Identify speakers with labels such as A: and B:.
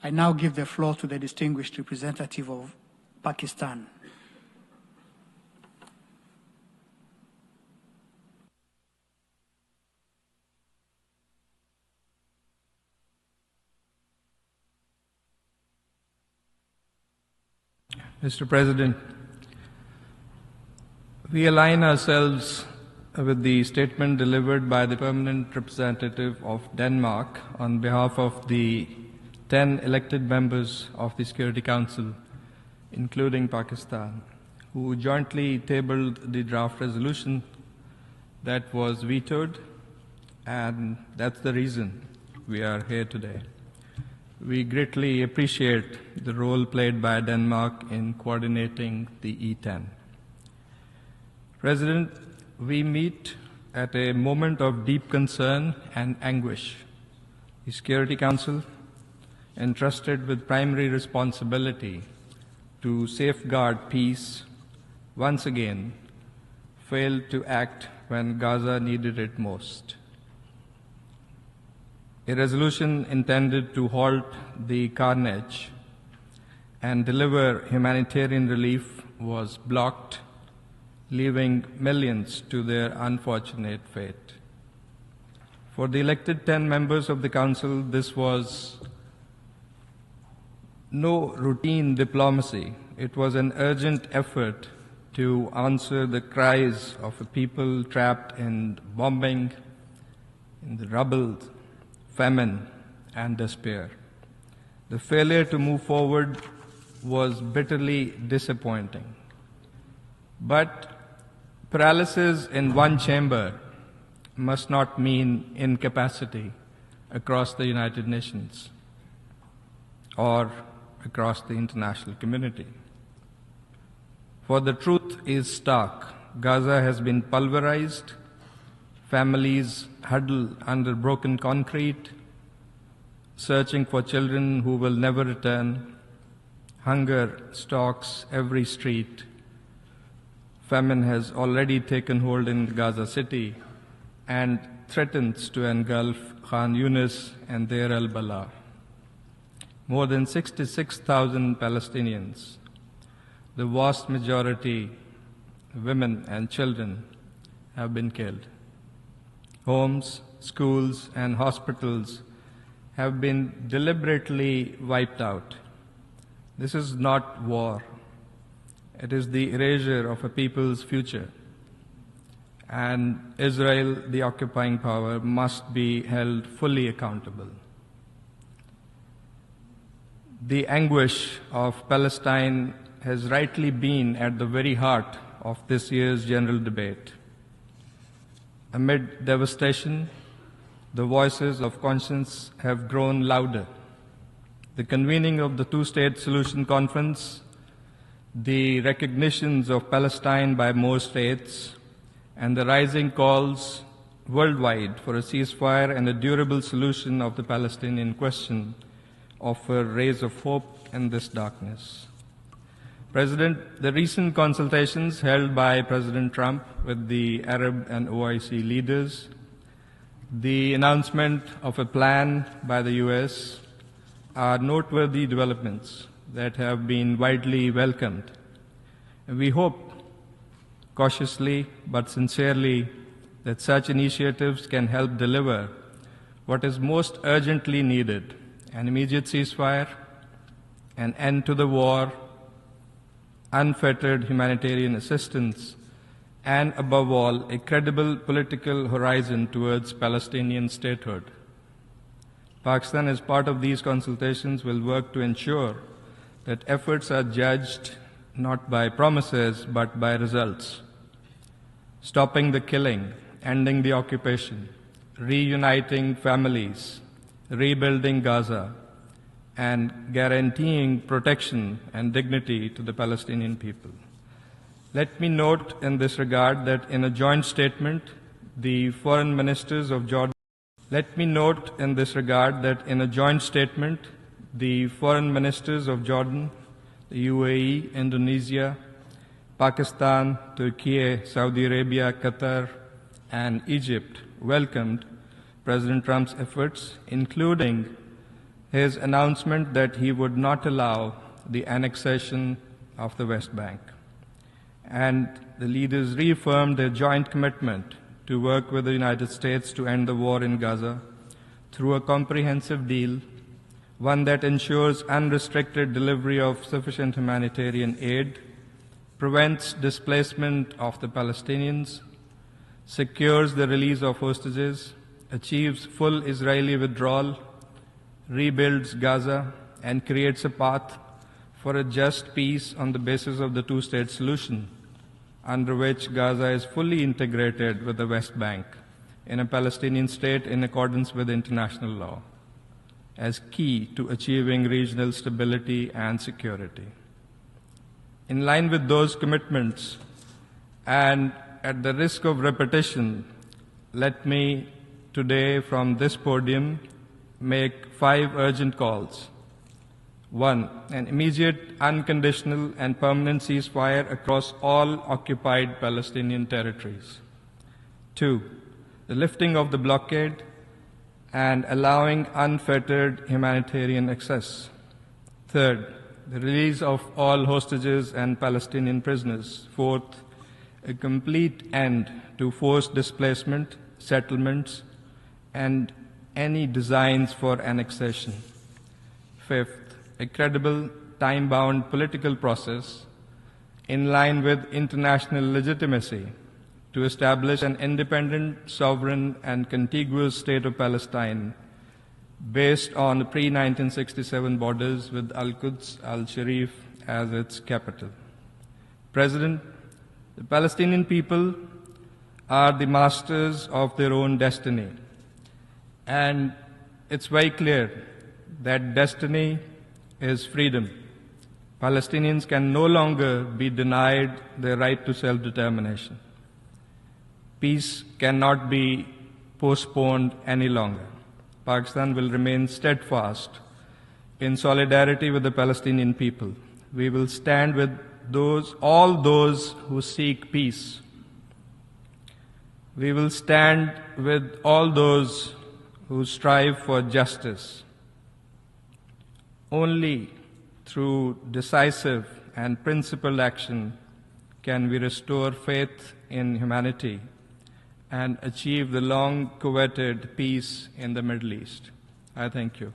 A: I now give the floor to the distinguished representative of Pakistan.
B: Mr. President, we align ourselves with the statement delivered by the permanent representative of Denmark on behalf of the 10 elected members of the Security Council, including Pakistan, who jointly tabled the draft resolution that was vetoed, and that's the reason we are here today. We greatly appreciate the role played by Denmark in coordinating the E10. President, we meet at a moment of deep concern and anguish. The Security Council, entrusted with primary responsibility to safeguard peace, once again failed to act when Gaza needed it most. A resolution intended to halt the carnage and deliver humanitarian relief was blocked, leaving millions to their unfortunate fate. For the elected 10 members of the Council, this was no routine diplomacy. It was an urgent effort to answer the cries of a people trapped in bombing, in the rubble, famine, and despair. The failure to move forward was bitterly disappointing. But paralysis in one chamber must not mean incapacity across the United Nations or across the international community. For the truth is stark. Gaza has been pulverized. Families huddle under broken concrete, searching for children who will never return. Hunger stalks every street. Famine has already taken hold in Gaza City and threatens to engulf Khan Yunis and Deir al-Balah. More than 66,000 Palestinians, the vast majority women and children, have been killed. Homes, schools, and hospitals have been deliberately wiped out. This is not war. It is the erasure of a people's future. And Israel, the occupying power, must be held fully accountable. The anguish of Palestine has rightly been at the very heart of this year's general debate. Amid devastation, the voices of conscience have grown louder. The convening of the two-state solution conference, the recognitions of Palestine by more states, and the rising calls worldwide for a ceasefire and a durable solution of the Palestinian question offer rays of hope in this darkness. President, the recent consultations held by President Trump with the Arab and OIC leaders, the announcement of a plan by the US are noteworthy developments that have been widely welcomed. And we hope, cautiously but sincerely, that such initiatives can help deliver what is most urgently needed: an immediate ceasefire, an end to the war, unfettered humanitarian assistance, and above all, a credible political horizon towards Palestinian statehood. Pakistan, as part of these consultations, will work to ensure that efforts are judged not by promises but by results. Stopping the killing, ending the occupation, reuniting families, rebuilding Gaza, and guaranteeing protection and dignity to the Palestinian people. Let me note in this regard that in a joint statement, the foreign ministers of Jordan the UAE, Indonesia, Pakistan, Turkey, Saudi Arabia, Qatar, and Egypt welcomed President Trump's efforts, including his announcement that he would not allow the annexation of the West Bank. And the leaders reaffirmed their joint commitment to work with the United States to end the war in Gaza through a comprehensive deal, one that ensures unrestricted delivery of sufficient humanitarian aid, prevents displacement of the Palestinians, secures the release of hostages, achieves full Israeli withdrawal, rebuilds Gaza, and creates a path for a just peace on the basis of the two-state solution, under which Gaza is fully integrated with the West Bank in a Palestinian state in accordance with international law, as key to achieving regional stability and security. In line with those commitments, and at the risk of repetition, let me today from this podium make 5 urgent calls. 1. An immediate, unconditional, and permanent ceasefire across all occupied Palestinian territories. 2. The lifting of the blockade and allowing unfettered humanitarian access. 3rd, the release of all hostages and Palestinian prisoners. 4th, a complete end to forced displacement, settlements, and any designs for annexation. 5th, a credible, time-bound political process in line with international legitimacy to establish an independent, sovereign, and contiguous state of Palestine based on the pre-1967 borders with Al-Quds al-Sharif as its capital. President, the Palestinian people are the masters of their own destiny, and it's very clear that destiny is freedom. Palestinians can no longer be denied their right to self-determination. Peace cannot be postponed any longer. Pakistan will remain steadfast in solidarity with the Palestinian people. We will stand with all those who seek peace. We will stand with all those who strive for justice. Only through decisive and principled action can we restore faith in humanity and achieve the long-coveted peace in the Middle East. I thank you.